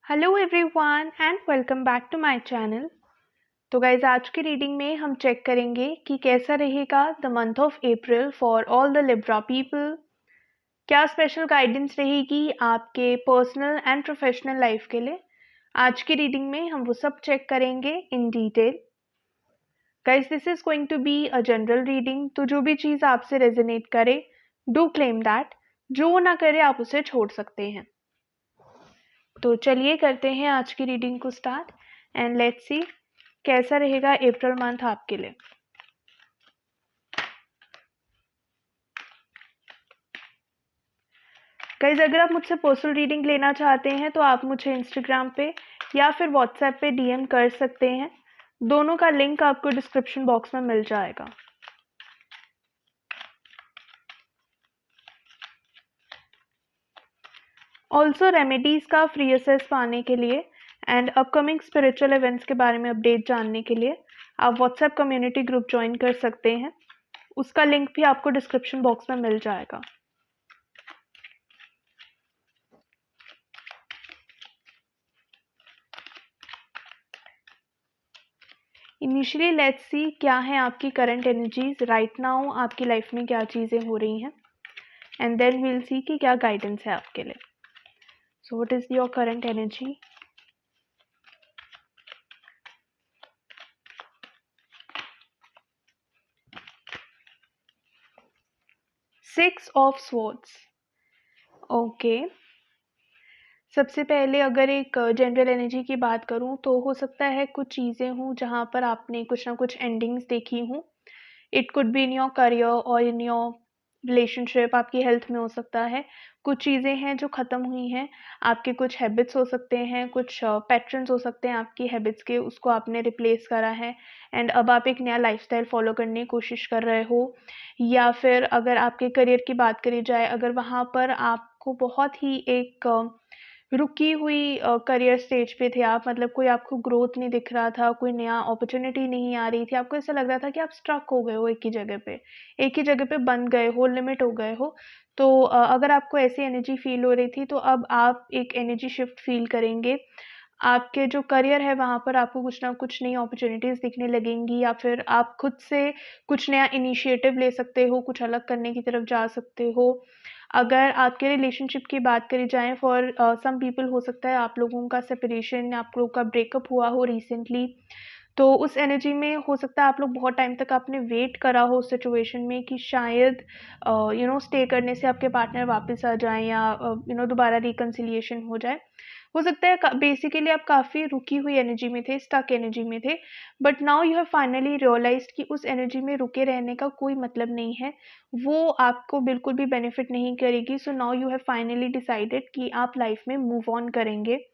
Hello everyone and welcome back to my channel. तो guys आज की रीडिंग में हम चेक करेंगे कि कैसा रहेगा the month of April for all the Libra people. क्या स्पेशल गाइडेंस रहेगी आपके पर्सनल एंड प्रोफेशनल लाइफ के लिए। आज की रीडिंग में हम वो सब चेक करेंगे in detail. Guys this is going to be a general reading, तो जो भी चीज़ आपसे रेजोनेट करे डू क्लेम दैट, जो ना करे आप उसे छोड़ सकते हैं। तो चलिए करते हैं आज की रीडिंग को स्टार्ट एंड लेट्स सी कैसा रहेगा अप्रैल मंथ आपके लिए। गाइज अगर आप मुझसे पर्सनल रीडिंग लेना चाहते हैं तो आप मुझे इंस्टाग्राम पे या फिर व्हाट्सएप पे डीएम कर सकते हैं। दोनों का लिंक आपको डिस्क्रिप्शन बॉक्स में मिल जाएगा। ऑल्सो रेमेडीज का फ्री एक्सेस पाने के लिए एंड अपकमिंग स्पिरिचुअल इवेंट्स के बारे में अपडेट जानने के लिए आप व्हाट्सएप कम्युनिटी ग्रुप ज्वाइन कर सकते हैं। उसका लिंक भी आपको डिस्क्रिप्शन बॉक्स में मिल जाएगा। इनिशियली लेट्स सी क्या है आपकी करंट एनर्जीज राइट नाउ, आपकी लाइफ में क्या चीज़ें हो रही हैं एंड देन वील सी कि क्या गाइडेंस है आपके लिए। So what is your current energy. Six of swords. Okay, सबसे पहले अगर एक जनरल एनर्जी की बात करूं तो हो सकता है कुछ चीज़ें हों जहां पर आपने कुछ ना कुछ एंडिंग्स देखी हों। It could be in your career और इन योर रिलेशनशिप, आपकी हेल्थ में हो सकता है। कुछ चीज़ें हैं जो ख़त्म हुई हैं। आपके कुछ हैबिट्स हो सकते हैं, कुछ पैटर्न्स हो सकते हैं आपकी हैबिट्स के, उसको आपने रिप्लेस करा है एंड अब आप एक नया लाइफस्टाइल फॉलो करने की कोशिश कर रहे हो। या फिर अगर आपके करियर की बात करी जाए, अगर वहाँ पर आपको बहुत ही एक रुकी हुई करियर स्टेज पे थे आप, मतलब कोई आपको ग्रोथ नहीं दिख रहा था, कोई नया अपॉर्चुनिटी नहीं आ रही थी, आपको ऐसा लग रहा था कि आप स्ट्रक हो गए हो एक ही जगह पे बंद गए हो, लिमिट हो गए हो। तो अगर आपको ऐसी एनर्जी फील हो रही थी तो अब आप एक एनर्जी शिफ्ट फील करेंगे। आपके जो करियर है वहाँ पर आपको कुछ ना कुछ नई अपॉर्चुनिटीज़ दिखने लगेंगी या फिर आप खुद से कुछ नया इनिशिएटिव ले सकते हो, कुछ अलग करने की तरफ जा सकते हो। अगर आपके रिलेशनशिप की बात करी जाए फॉर सम पीपल, हो सकता है आप लोगों का सेपरेशन, आप लोगों का ब्रेकअप हुआ हो रिसेंटली। तो उस एनर्जी में हो सकता है आप लोग बहुत टाइम तक आपने वेट करा हो उस सिचुएशन में कि शायद स्टे करने से आपके पार्टनर वापस आ जाएँ या दोबारा रिकन्सिलिएशन हो जाए। हो सकता है बेसिकली आप काफ़ी रुकी हुई एनर्जी में थे, स्टक एनर्जी में थे, but now you have finally realised कि उस एनर्जी में रुके रहने का कोई मतलब नहीं है। वो आपको बिल्कुल भी बेनिफिट नहीं करेगी। So now you have finally decided कि आप लाइफ में मूव ऑन करेंगे।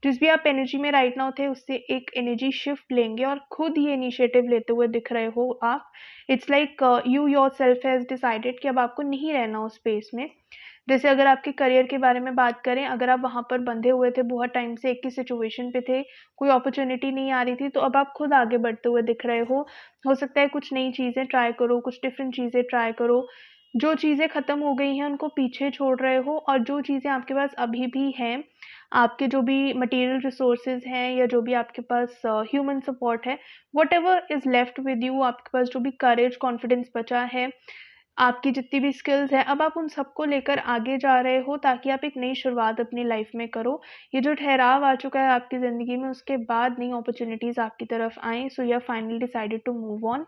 जिस भी आप एनर्जी में राइट नाउ थे उससे एक एनर्जी शिफ्ट लेंगे और खुद ये इनिशिएटिव लेते हुए दिख रहे हो आप। It's like you yourself has decided कि अब आपको नहीं रहना उस स्पेस में। जैसे अगर आपके करियर के बारे में बात करें, अगर आप वहाँ पर बंधे हुए थे, बहुत टाइम से एक ही सिचुएशन पे थे, कोई अपॉर्च्युनिटी नहीं आ रही थी, तो अब आप खुद आगे बढ़ते हुए दिख रहे हो। हो सकता है कुछ नई चीज़ें ट्राई करो, कुछ डिफरेंट चीज़ें ट्राई करो। जो चीज़ें ख़त्म हो गई हैं उनको पीछे छोड़ रहे हो और जो चीज़ें आपके पास अभी भी हैं, आपके जो भी मटेरियल रिसोर्सेज हैं या जो भी आपके पास ह्यूमन सपोर्ट है, whatever is left with you, आपके पास जो भी करेज, कॉन्फिडेंस बचा है, आपकी जितनी भी स्किल्स हैं, अब आप उन सबको लेकर आगे जा रहे हो ताकि आप एक नई शुरुआत अपनी लाइफ में करो। ये जो ठहराव आ चुका है आपकी ज़िंदगी में, उसके बाद नई अपॉर्च्युनिटीज़ आपकी तरफ आएँ। So you have finally decided to move on.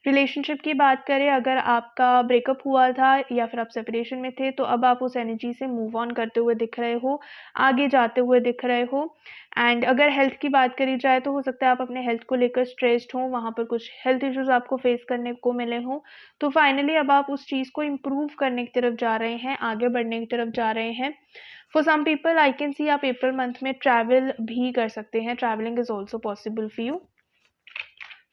Relationship की बात करें, अगर आपका ब्रेकअप हुआ था या फिर आप सेपरेशन में थे, तो अब आप उस एनर्जी से मूव ऑन करते हुए दिख रहे हो, आगे जाते हुए दिख रहे हो। एंड अगर हेल्थ की बात करी जाए तो हो सकता है आप अपने हेल्थ को लेकर स्ट्रेस्ड हों, वहाँ पर कुछ हेल्थ इश्यूज़ आपको फेस करने को मिले हों। तो फाइनली अब आप उस चीज़ को इम्प्रूव करने की तरफ जा रहे हैं, आगे बढ़ने की तरफ जा रहे हैं। For some people I can see आप अप्रैल मंथ में ट्रैवल भी कर सकते हैं। Travelling is also possible for you.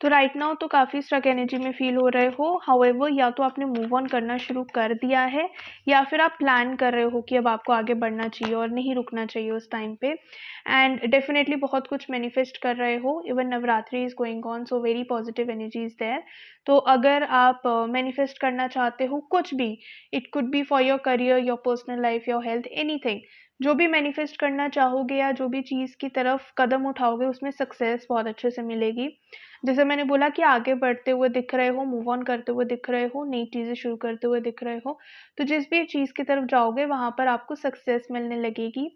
तो राइट नाउ तो काफ़ी स्ट्रक एनर्जी में फील हो रहे हो। हाउएवर, या तो आपने मूव ऑन करना शुरू कर दिया है या फिर आप प्लान कर रहे हो कि अब आपको आगे बढ़ना चाहिए और नहीं रुकना चाहिए उस टाइम पे। एंड डेफिनेटली बहुत कुछ मैनिफेस्ट कर रहे हो। Even Navratri is going on, so very positive energy is there. तो अगर आप मैनिफेस्ट करना चाहते हो कुछ भी, it could be for your career, your personal life, your health, anything, जो भी मैनिफेस्ट करना चाहोगे या जो भी चीज़ की तरफ कदम उठाओगे उसमें सक्सेस बहुत अच्छे से मिलेगी। जैसे मैंने बोला कि आगे बढ़ते हुए दिख रहे हो, मूव ऑन करते हुए दिख रहे हो, नई चीज़ें शुरू करते हुए दिख रहे हो, तो जिस भी चीज़ की तरफ जाओगे वहाँ पर आपको सक्सेस मिलने लगेगी।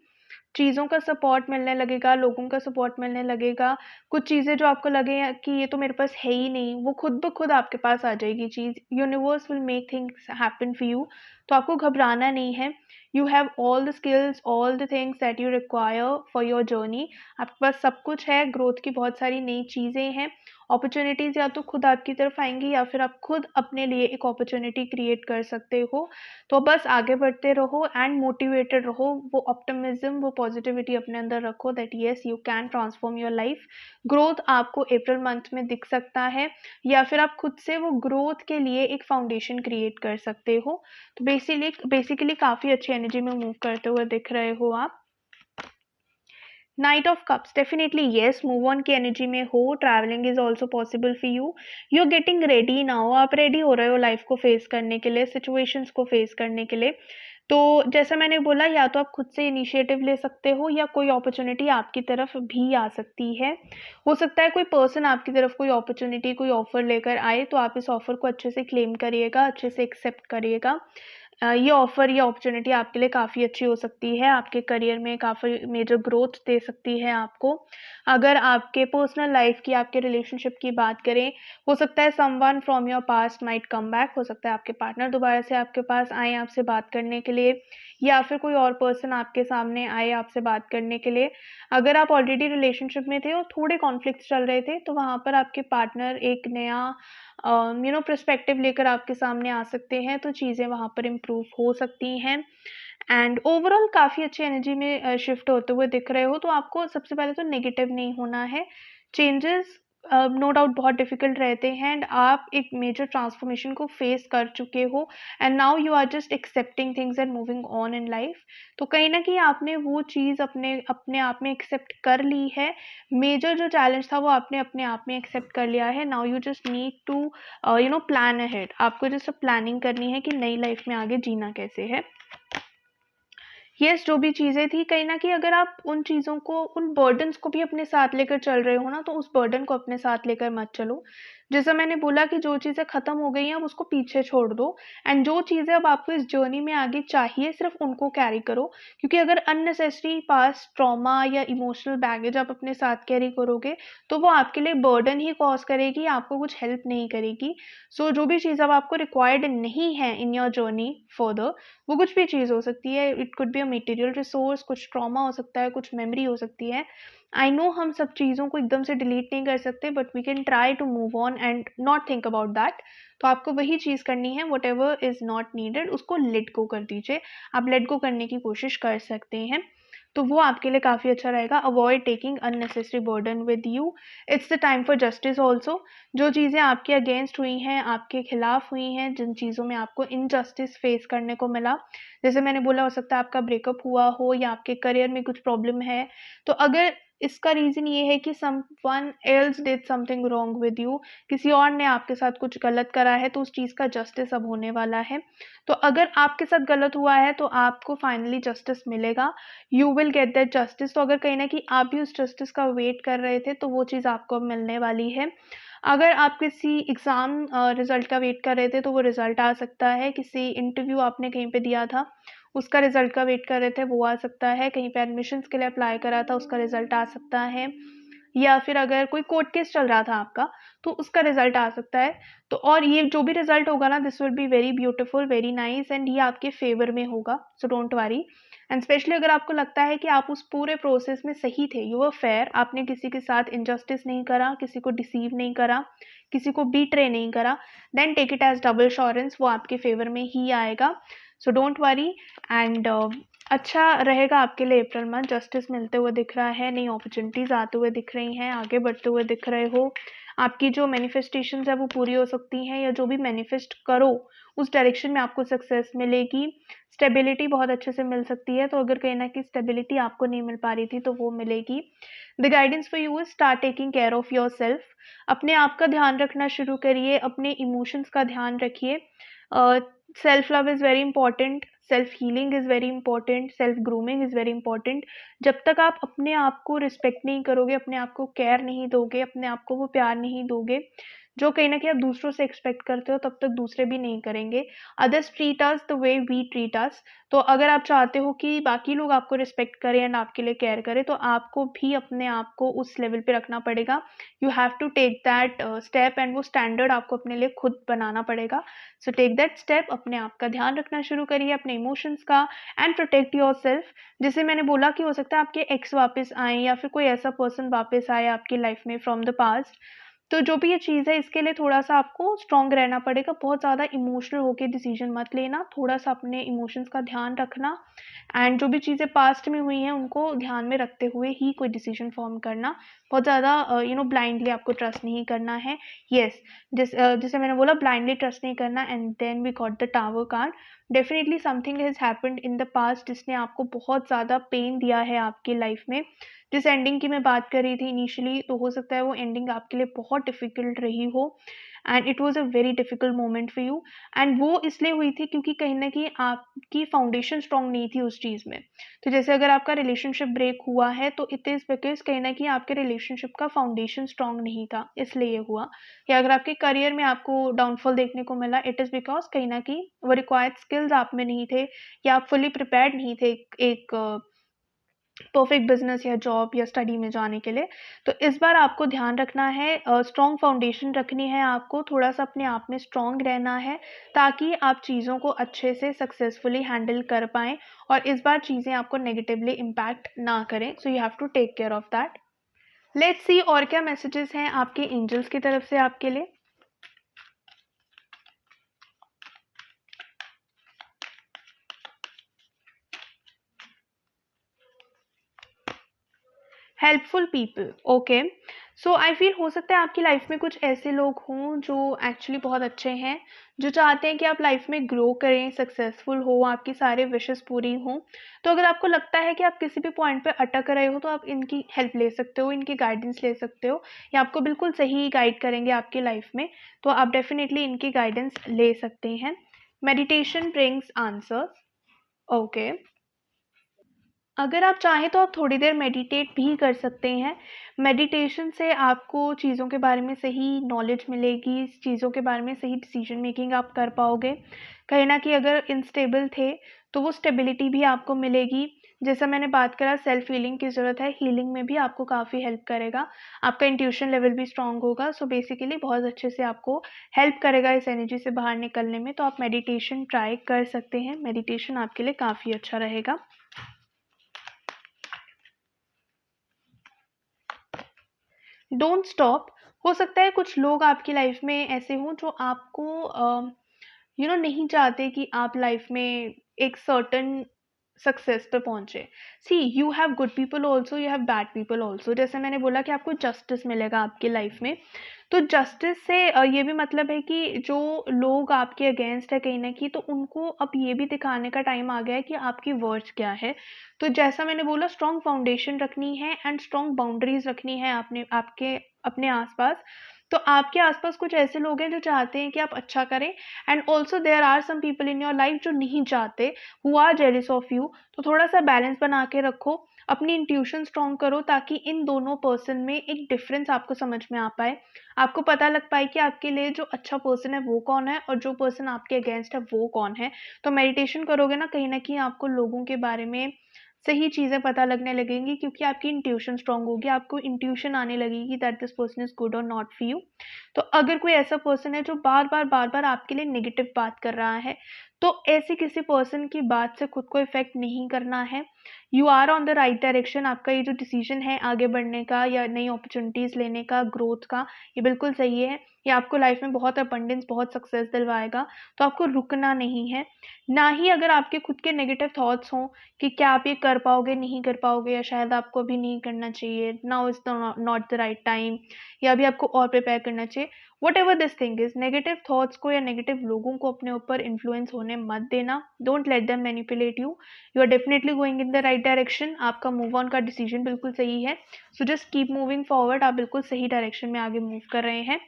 चीज़ों का सपोर्ट मिलने लगेगा, लोगों का सपोर्ट मिलने लगेगा। कुछ चीज़ें जो आपको लगे कि ये तो मेरे पास है ही नहीं, वो खुद ब खुद आपके पास आ जाएगी चीज़। Universe will make things happen for you. तो आपको घबराना नहीं है। You have all the skills, all the things that you require for your journey. आपके पास सब कुछ है, ग्रोथ की बहुत सारी नई चीज़ें हैं। अपॉर्च्युनिटीज़ या तो खुद आपकी तरफ आएँगी या फिर आप खुद अपने लिए एक अपॉर्च्युनिटी क्रिएट कर सकते हो। तो बस आगे बढ़ते रहो एंड मोटिवेटेड रहो। वो ऑप्टिमिज्म, वो पॉजिटिविटी अपने अंदर रखो that yes you can transform your life. Growth आपको अप्रैल मंथ में दिख सकता है या फिर आप खुद से वो ग्रोथ के लिए एक फाउंडेशन क्रिएट कर सकते हो। तो बेसिकली काफ़ी अच्छी एनर्जी में मूव करते हुए दिख रहे हो आप। Knight of cups, definitely yes, move on की एनर्जी में हो। Travelling is also possible for you are getting ready now. आप रेडी हो रहे हो लाइफ को फेस करने के लिए, सिचुएशंस को फेस करने के लिए। तो जैसा मैंने बोला, या तो आप खुद से इनिशिएटिव ले सकते हो या कोई अपॉर्चुनिटी आपकी तरफ भी आ सकती है। हो सकता है कोई पर्सन आपकी तरफ कोई अपॉर्चुनिटी, कोई ऑफर लेकर आए, तो आप इस ऑफर को अच्छे से क्लेम करिएगा, अच्छे से एक्सेप्ट करिएगा। ये ऑफ़र, ये अपॉर्च्युनिटी आपके लिए काफ़ी अच्छी हो सकती है, आपके करियर में काफ़ी मेजर ग्रोथ दे सकती है आपको। अगर आपके पर्सनल लाइफ़ की, आपके रिलेशनशिप की बात करें, हो सकता है someone from your past might come back. हो सकता है आपके पार्टनर दोबारा से आपके पास आएँ आपसे बात करने के लिए, या फिर कोई और पर्सन आपके सामने आए आपसे बात करने के लिए। अगर आप ऑलरेडी रिलेशनशिप में थे और थोड़े कॉन्फ्लिक्ट्स चल रहे थे, तो वहाँ पर आपके पार्टनर एक नया पर्सपेक्टिव लेकर आपके सामने आ सकते हैं, तो चीज़ें वहाँ पर इम्प्रूव हो सकती हैं। एंड ओवरऑल काफ़ी अच्छी एनर्जी में शिफ्ट होते हुए दिख रहे हो, तो आपको सबसे पहले तो नेगेटिव नहीं होना है। चेंजेस नो डाउट बहुत डिफ़िकल्ट रहते हैं एंड आप एक मेजर ट्रांसफॉर्मेशन को फेस कर चुके हो and now you are just accepting things and moving on in life. तो कहीं न कहीं आपने वो चीज़ अपने अपने आप में एक्सेप्ट कर ली है। मेजर जो चैलेंज था वो आपने अपने आप में एक्सेप्ट कर लिया है। Now you just need to plan ahead. आपको जस्ट अब प्लानिंग करनी है कि नई लाइफ में आगे जीना कैसे है। यस, जो भी चीज़ें थी कहीं न कहीं अगर आप उन चीज़ों को, उन बर्डन्स को भी अपने साथ लेकर चल रहे हो ना, तो उस बर्डन को अपने साथ लेकर मत चलो। जैसा मैंने बोला कि जो चीज़ें ख़त्म हो गई हैं, अब उसको पीछे छोड़ दो एंड जो चीज़ें अब आपको इस जर्नी में आगे चाहिए, सिर्फ़ उनको कैरी करो। क्योंकि अगर अननेसेसरी पास्ट ट्रॉमा या इमोशनल बैगेज आप अपने साथ कैरी करोगे, तो वो आपके लिए बर्डन ही कॉज़ करेगी, आपको कुछ हेल्प नहीं करेगी। सो जो भी चीज़ अब आपको रिक्वायर्ड नहीं है इन योर जर्नी फर्दर, वो कुछ भी चीज़ हो सकती है, it could be a material resource, कुछ ट्रॉमा हो सकता है, कुछ मेमोरी हो सकती है। आई नो हम सब चीज़ों को एकदम से डिलीट नहीं कर सकते, but we can try to move on and not think about that. तो आपको वही चीज़ करनी है, व्हाटएवर इज़ नॉट नीडेड उसको लेट गो कर दीजिए। आप लेट गो करने की कोशिश कर सकते हैं, तो वो आपके लिए काफ़ी अच्छा रहेगा। Avoid taking unnecessary burden with you. It's the time for justice also. जो चीज़ें आपके अगेंस्ट हुई हैं, आपके खिलाफ हुई हैं, जिन चीज़ों में आपको इनजस्टिस फेस करने को मिला, जैसे मैंने बोला, हो सकता है आपका ब्रेकअप हुआ हो या आपके करियर में कुछ प्रॉब्लम है, तो अगर इसका रीज़न ये है कि someone else did something wrong with you, किसी और ने आपके साथ कुछ गलत करा है, तो उस चीज़ का जस्टिस अब होने वाला है। तो अगर आपके साथ गलत हुआ है, तो आपको फाइनली जस्टिस मिलेगा, you will get that justice. तो अगर कहीं न कहीं आप भी उस जस्टिस का वेट कर रहे थे, तो वो चीज़ आपको अब मिलने वाली है। अगर आप किसी एग्ज़ाम रिज़ल्ट का वेट कर रहे थे, तो वो रिज़ल्ट आ सकता है। किसी इंटरव्यू आपने कहीं पे दिया था, उसका रिज़ल्ट का वेट कर रहे थे, वो आ सकता है। कहीं पे एडमिशन्स के लिए अप्लाई करा था, उसका रिज़ल्ट आ सकता है। या फिर अगर कोई कोर्ट केस चल रहा था आपका, तो उसका रिज़ल्ट आ सकता है। तो और ये जो भी रिज़ल्ट होगा ना, this will be very beautiful, very nice and ये आपके फ़ेवर में होगा, so don't worry. And specially अगर आपको लगता है कि आप उस पूरे प्रोसेस में सही थे, यू वर फेयर, आपने किसी के साथ इनजस्टिस नहीं करा, किसी को डिसीव नहीं करा, किसी को बीट्रे नहीं करा, then take it as double assurance, वो आपके फ़ेवर में ही आएगा। सो डोंट वरी एंड अच्छा रहेगा आपके लिए अप्रैल मंथ। जस्टिस मिलते हुए दिख रहा है, नई अपॉर्चुनिटीज़ आते हुए दिख रही हैं, आगे बढ़ते हुए दिख रहे हो। आपकी जो मैनिफेस्टेशंस है वो पूरी हो सकती हैं, या जो भी मैनिफेस्ट करो उस डायरेक्शन में आपको सक्सेस मिलेगी। स्टेबिलिटी बहुत अच्छे से मिल सकती है, तो अगर कहीं न कहीं स्टेबिलिटी आपको नहीं मिल पा रही थी, तो वो मिलेगी। The guidance for you is start taking care of yourself. अपने आप का ध्यान रखना शुरू करिए, अपने इमोशंस का ध्यान रखिए। Self love is very important. Self healing is very important, self grooming is very important. जब तक आप अपने आप को रिस्पेक्ट नहीं करोगे, अपने आप को केयर नहीं दोगे, अपने आप को वो प्यार नहीं दोगे जो कहीं न कहीं आप दूसरों से एक्सपेक्ट करते हो, तब तक दूसरे भी नहीं करेंगे। Others treat us the way we treat us. तो अगर आप चाहते हो कि बाकी लोग आपको रिस्पेक्ट करें एंड आपके लिए केयर करें, तो आपको भी अपने आप को उस लेवल पे रखना पड़ेगा। You have to take that step and वो स्टैंडर्ड आपको अपने लिए खुद बनाना पड़ेगा। सो टेक दैट स्टेप, अपने आप का ध्यान रखना शुरू करिए, अपने इमोशंस का, एंड प्रोटेक्ट योरसेल्फ। जैसे मैंने बोला कि हो सकता है आपके एक्स वापस आएँ या फिर कोई ऐसा पर्सन वापस आए आपकी लाइफ में फ्रॉम द पास्ट। तो जो भी ये चीज़ है इसके लिए थोड़ा-सा आपको स्ट्रॉन्ग रहना पड़ेगा, बहुत ज़्यादा इमोशनल होके डिसीज़न मत लेना, थोड़ा-सा अपने इमोशंस का ध्यान रखना एंड जो भी चीज़ें पास्ट में हुई हैं उनको ध्यान में रखते हुए ही कोई डिसीज़न फ़ॉर्म करना। बहुत ज़्यादा ब्लाइंडली आपको ट्रस्ट नहीं करना है। येस, जैसे मैंने बोला ब्लाइंडली ट्रस्ट नहीं करना and then we got the tower card. Definitely something has happened in the past जिसने आपको बहुत ज़्यादा पेन दिया है आपकी लाइफ़ में। जिस एंडिंग की मैं बात कर रही थी इनिशियली, तो हो सकता है वो एंडिंग आपके लिए बहुत डिफ़िकल्ट रही हो and it was a very difficult moment for you. And वो इसलिए हुई थी क्योंकि कहीं न कहीं आपकी फाउंडेशन स्ट्रॉन्ग नहीं थी उस चीज़ में। तो जैसे अगर आपका रिलेशनशिप ब्रेक हुआ है तो इट इज़ बिकॉज़ कहीं न कहीं आपके रिलेशनशिप का फाउंडेशन स्ट्रॉन्ग नहीं था, इसलिए ये हुआ। या अगर आपके करियर में आपको डाउनफॉल देखने को मिला, इट इज़ बिकॉज़ कहीं न कहीं वो रिक्वायर्ड स्किल्स आप में नहीं थे या आप फुली प्रिपेयर्ड नहीं थे एक परफेक्ट बिजनेस या जॉब या स्टडी में जाने के लिए। तो इस बार आपको ध्यान रखना है, स्ट्रॉन्ग फाउंडेशन रखनी है आपको, थोड़ा-सा अपने आप में स्ट्रॉन्ग रहना है ताकि आप चीज़ों को अच्छे से सक्सेसफुली हैंडल कर पाएँ और इस बार चीज़ें आपको नेगेटिवली इम्पैक्ट ना करें। So you have to take care of that. Let's see और क्या मैसेजेस हैं आपके एंजल्स की तरफ से आपके लिए। Helpful people, okay. So I feel हो सकता है आपकी लाइफ में कुछ ऐसे लोग हों जो एक्चुअली बहुत अच्छे हैं, जो चाहते हैं कि आप लाइफ में ग्रो करें, सक्सेसफुल हो, आपकी सारे विशेस पूरी हों। तो अगर आपको लगता है कि आप किसी भी पॉइंट पे अटक रहे हो तो आप इनकी हेल्प ले सकते हो, इनकी गाइडेंस ले सकते हो, ये आपको बिल्कुल सही गाइड करेंगे आपकी लाइफ में। तो आप डेफिनेटली इनकी गाइडेंस ले सकते हैं। Meditation brings answers, okay. अगर आप चाहें तो आप थोड़ी देर मेडिटेट भी कर सकते हैं। मेडिटेशन से आपको चीज़ों के बारे में सही नॉलेज मिलेगी, चीज़ों के बारे में सही डिसीजन मेकिंग आप कर पाओगे। कहीं न कहीं अगर अनस्टेबल थे, तो वो स्टेबिलिटी भी आपको मिलेगी। जैसा मैंने बात करा सेल्फ हीलिंग की ज़रूरत है, हीलिंग में भी आपको काफ़ी हेल्प करेगा। आपका इंट्यूशन लेवल भी स्ट्रॉन्ग होगा, सो बेसिकली बहुत अच्छे से आपको हेल्प करेगा इस एनर्जी से बाहर निकलने में। तो आप मेडिटेशन ट्राई कर सकते हैं, मेडिटेशन आपके लिए काफ़ी अच्छा रहेगा। Don't stop. हो सकता है कुछ लोग आपकी लाइफ में ऐसे हों जो आपको नहीं चाहते कि आप लाइफ में एक सर्टेन सक्सेस पे पहुंचे। See you have good people also, you have bad people also. जैसे मैंने बोला कि आपको जस्टिस मिलेगा आपकी लाइफ में। तो जस्टिस से ये भी मतलब है कि जो लोग आपके अगेंस्ट है कहीं ना कहीं, तो उनको अब ये भी दिखाने का टाइम आ गया है कि आपकी वर्थ क्या है। तो जैसा मैंने बोला स्ट्रॉन्ग फाउंडेशन रखनी है एंड स्ट्रॉन्ग बाउंड्रीज रखनी है आपने आपके अपने आसपास। तो आपके आसपास कुछ ऐसे लोग हैं जो चाहते हैं कि आप अच्छा करें and also there are some people in your life जो नहीं चाहते, who are jealous of you. तो थोड़ा सा बैलेंस बना के रखो, अपनी इंट्यूशन स्ट्रॉन्ग करो ताकि इन दोनों पर्सन में एक डिफरेंस आपको समझ में आ पाए। आपको पता लग पाए कि आपके लिए जो अच्छा पर्सन है वो कौन है और जो पर्सन आपके अगेंस्ट है वो कौन है। तो मेडिटेशन करोगे ना, कहीं न कहीं आपको लोगों के बारे में सही चीज़ें पता लगने लगेंगी क्योंकि आपकी इंट्यूशन स्ट्रॉन्ग होगी। आपको इंट्यूशन आने लगेगी that this person is good और नॉट फॉर यू। तो अगर कोई ऐसा पर्सन है जो बार-बार आपके लिए नेगेटिव बात कर रहा है, तो ऐसे किसी पर्सन की बात से खुद को इफ़ेक्ट नहीं करना है। You are on the right direction. आपका ये जो डिसीजन है आगे बढ़ने का या नई अपॉर्चुनिटीज़ लेने का, ग्रोथ का, ये बिल्कुल सही है। ये आपको लाइफ में बहुत अबंडेंस, बहुत सक्सेस दिलवाएगा। तो आपको रुकना नहीं है। ना ही अगर आपके खुद के नेगेटिव थॉट्स हों कि क्या आप ये कर पाओगे, नहीं कर पाओगे, या शायद आपको अभी नहीं करना चाहिए, now is the not the right time, या अभी आपको और प्रिपेयर करना चाहिए। What ever this thing is, negative thoughts को या नेगेटिव लोगों को अपने ऊपर इन्फ्लुएंस होने मत देना. Don't let them manipulate you. You are definitely going in the right direction. आपका मूव ऑन का डिसीजन बिल्कुल सही है. So just keep moving forward. आप बिल्कुल सही डायरेक्शन में आगे मूव कर रहे हैं.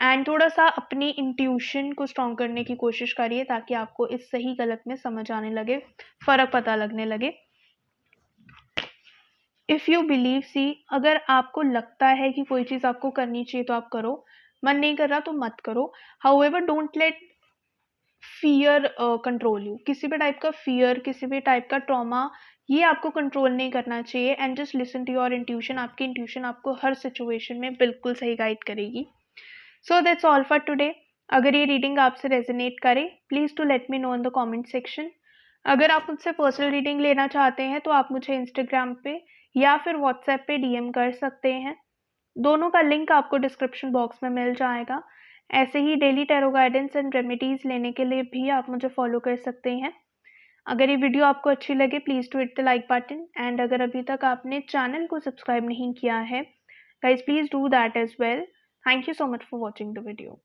एंड थोड़ा सा अपनी इंट्यूशन को स्ट्रॉन्ग करने की कोशिश करिए ताकि आपको इस सही गलत में समझ आने लगे, फर्क पता लगने लगे. इफ़ यू बिलीव, सी, अगर आपको लगता है कि कोई चीज़ आपको करनी चाहिए तो आप करो, मन नहीं कर रहा तो मत करो. However don't let fear control you. किसी भी टाइप का फियर, किसी भी टाइप का ट्रॉमा, ये आपको कंट्रोल नहीं करना चाहिए. And just listen to your intuition. आपकी इंट्यूशन आपको हर सिचुएशन में बिल्कुल सही गाइड करेगी. So that's all for today. अगर ये रीडिंग आपसे रेजोनेट करे, please to let me know in the comment section. अगर आप मुझसे पर्सनल रीडिंग लेना चाहते हैं तो आप मुझे इंस्टाग्राम पे या फिर व्हाट्सएप पे डीएम कर सकते हैं. दोनों का लिंक आपको डिस्क्रिप्शन बॉक्स में मिल जाएगा. ऐसे ही daily tarot guidance and remedies लेने के लिए भी आप मुझे फॉलो कर सकते हैं. अगर ये वीडियो आपको अच्छी लगे, please to hit the like button. And अगर अभी तक आपने चैनल को सब्सक्राइब नहीं किया है, guys please do that as well. Thank you so much for watching the video.